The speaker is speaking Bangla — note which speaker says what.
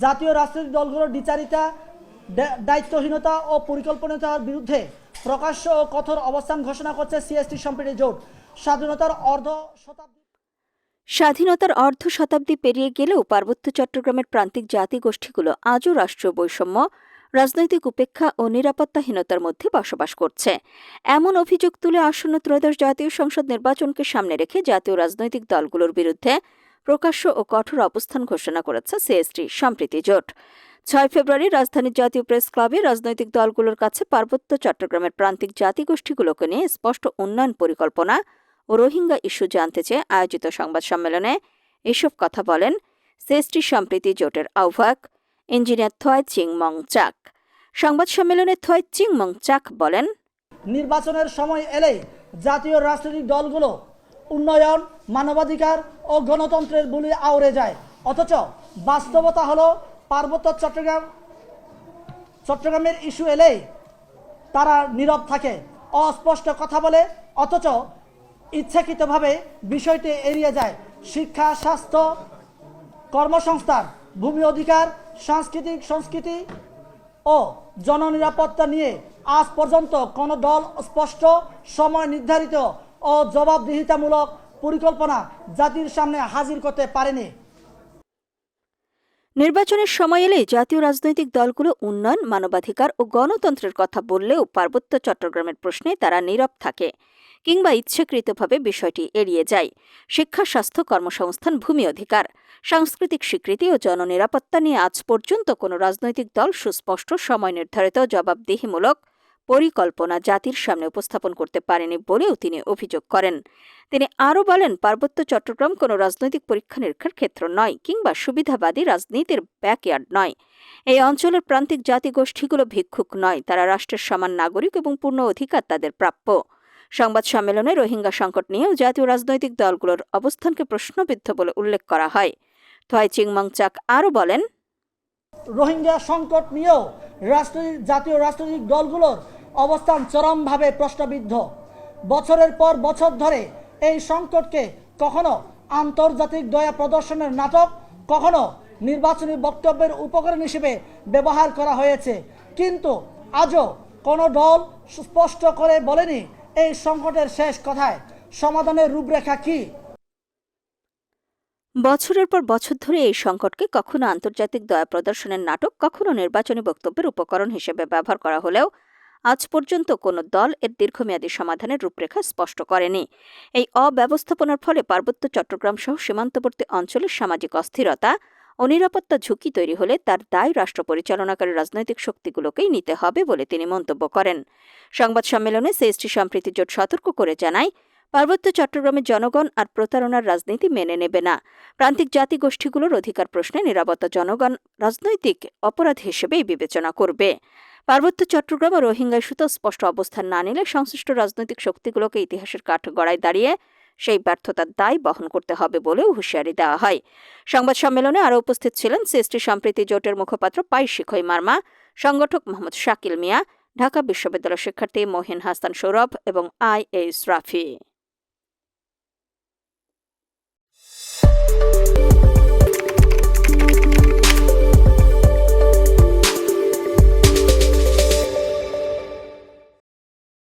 Speaker 1: জাতীয় রাজনৈতিক দলগুলোর দ্বিচারিতা, দায়িত্বহীনতা ও পরিকল্পনার বিরুদ্ধে প্রকাশ্য ও কঠোর অবস্থান ঘোষণা করছে সিএসটি সম্প্রীতি জোট।
Speaker 2: স্বাধীনতার অর্ধ শতাব্দী পেরিয়ে গেলেও পার্বত্য চট্টগ্রামের প্রান্তিক জাতিগোষ্ঠীগুলো আজও রাষ্ট্রীয় বৈষম্য, রাজনৈতিক উপেক্ষা ও নিরাপত্তাহীনতার মধ্যে বসবাস করছে। এমন অভিযোগ তুলে আসন্ন ত্রয়োদশ জাতীয় সংসদ নির্বাচনকে সামনে রেখে জাতীয় রাজনৈতিক দলগুলোর বিরুদ্ধে প্রকাশ্য ও কঠোর অবস্থান ঘোষণা করেছে সিএসটি সম্প্রীতি জোট। 6 ফেব্রুয়ারি রাজধানীর জাতীয় প্রেস ক্লাবে রাজনৈতিক দলগুলোর কাছে পার্বত্য চট্টগ্রামের প্রান্তিক জাতিগোষ্ঠীগুলোকে নিয়ে স্পষ্ট উন্নয়ন পরিকল্পনা ও রোহিঙ্গা ইস্যু জানতে চেয়ে আয়োজিত সংবাদ সম্মেলনে এসব কথা বলেন সিএসটি সম্প্রীতি জোটের আহ্বায়ক ইঞ্জিনিয়ার থয় চিং মং চাক। সংবাদ সম্মেলনে থয় চিং মং চাক বলেন,
Speaker 1: নির্বাচনের সময় এলেই জাতীয় রাজনৈতিক দলগুলো উন্নয়ন, মানবাধিকার ও গণতন্ত্রের বুলি আউড়ে যায়, অথচ বাস্তবতা হলো পার্বত্য চট্টগ্রামের ইস্যু এলেই তারা নীরব থাকে, অস্পষ্ট কথা বলে, অথচ ইচ্ছাকৃতভাবে বিষয়টি এড়িয়ে যায়। শিক্ষা, স্বাস্থ্য, কর্মসংস্থান, ভূমি অধিকার, সংস্কৃতি ও জননিরাপত্তা নিয়ে আজ পর্যন্ত কোনো দল স্পষ্ট, সময় নির্ধারিত ও জবাবদিহিতামূলক পরিকল্পনা জাতির সামনে হাজির করতে পারেনি।
Speaker 2: নির্বাচনের সময় এলে জাতীয় রাজনৈতিক দলগুলো উন্নয়ন, মানবাধিকার ও গণতন্ত্রের কথা বললেও পার্বত্য চট্টগ্রামের প্রশ্নে তারা নীরব থাকে কিংবা ইচ্ছাকৃতভাবে বিষয়টি এড়িয়ে যায়। শিক্ষা, স্বাস্থ্য, কর্মসংস্থান, ভূমি অধিকার, সাংস্কৃতিক স্বীকৃতি ও জননিরাপত্তা নিয়ে আজ পর্যন্ত কোনো রাজনৈতিক দল সুস্পষ্ট, সময় নির্ধারিত, জবাবদিহিমূলক পরিকল্পনা জাতির সামনে উপস্থাপন করতে পারেনি বলেও তিনি অভিযোগ করেন। তিনি আরও বলেন, পার্বত্য চট্টগ্রাম কোনো রাজনৈতিক পরীক্ষা নিরীক্ষার ক্ষেত্র নয় কিংবা সুবিধাবাদী রাজনীতির ব্যাকইয়ার্ড নয়। এই অঞ্চলের প্রান্তিক জাতিগোষ্ঠীগুলো ভিক্ষুক নয়, তারা রাষ্ট্রের সমান নাগরিক এবং পূর্ণ অধিকার তাদের প্রাপ্য। সংবাদ সম্মেলনে রোহিঙ্গা সংকট নিয়েও জাতীয় রাজনৈতিক দলগুলোর অবস্থানকে প্রশ্নবিদ্ধ বলে উল্লেখ করা হয়। থয় চিং মং চাক আরও বলেন,
Speaker 1: রোহিঙ্গা সংকট নিয়েও জাতীয় রাজনৈতিক দলগুলোর অবস্থান চরমভাবে প্রশ্নবিদ্ধ। বছরের পর বছর ধরে এই সংকটকে কখনো আন্তর্জাতিক দয়া প্রদর্শনের নাটক, কখনো নির্বাচনী বক্তব্যের উপকরণ হিসেবে ব্যবহার করা হয়েছে, কিন্তু আজও কোনো দল স্পষ্ট করে বলেনি এই সংকটের শেষ কথায় সমাধানের রূপরেখা কি।
Speaker 2: বছরের পর বছর ধরে এই সংকটকে কখনো আন্তর্জাতিক দয়া প্রদর্শনের নাটক, কখনো নির্বাচনী বক্তব্যের উপকরণ হিসেবে ব্যবহার করা হলেও আজ পর্যন্ত কোনো দল এর দীর্ঘমেয়াদী সমাধানের রূপরেখা স্পষ্ট করেনি। এই অব্যবস্থাপনার ফলে পার্বত্য চট্টগ্রাম সহ সীমান্তবর্তী অঞ্চলের সামাজিক অস্থিরতা ও নিরাপত্তা ঝুঁকি তৈরি হলে তার দায় রাষ্ট্র পরিচালনাকারী রাজনৈতিক শক্তিগুলোকেই নিতে হবে বলে তিনি মন্তব্য করেন। সংবাদ সম্মেলনে সিএসটি সম্প্রীতি জোট সতর্ক করে জানায়, পার্বত্য চট্টগ্রামের জনগণ আর প্রতারণার রাজনীতি মেনে নেবে না। প্রান্তিক জাতিগোষ্ঠীগুলোর অধিকার প্রশ্নে নিরাপত্তা জনগণ রাজনৈতিক অপরাধ হিসেবেই বিবেচনা করবে। পার্বত্য চট্টগ্রাম ও রোহিঙ্গা ইস্যুতে স্পষ্ট অবস্থান না নিলে সংশ্লিষ্ট রাজনৈতিক শক্তিগুলোকে ইতিহাসের কাঠগড়ায় দাঁড়িয়ে সেই ব্যর্থতার দায় বহন করতে হবে বলেও হুঁশিয়ারি দেওয়া হয়। সংবাদ সম্মেলনে আরও উপস্থিত ছিলেন সিএসটি সম্প্রীতি জোটের মুখপাত্র পাই শিখই মার্মা, সংগঠক মোহাম্মদ শাকিল মিয়া, ঢাকা বিশ্ববিদ্যালয় শিক্ষার্থী মহিন হাসান সৌরভ এবং IAS রাফি।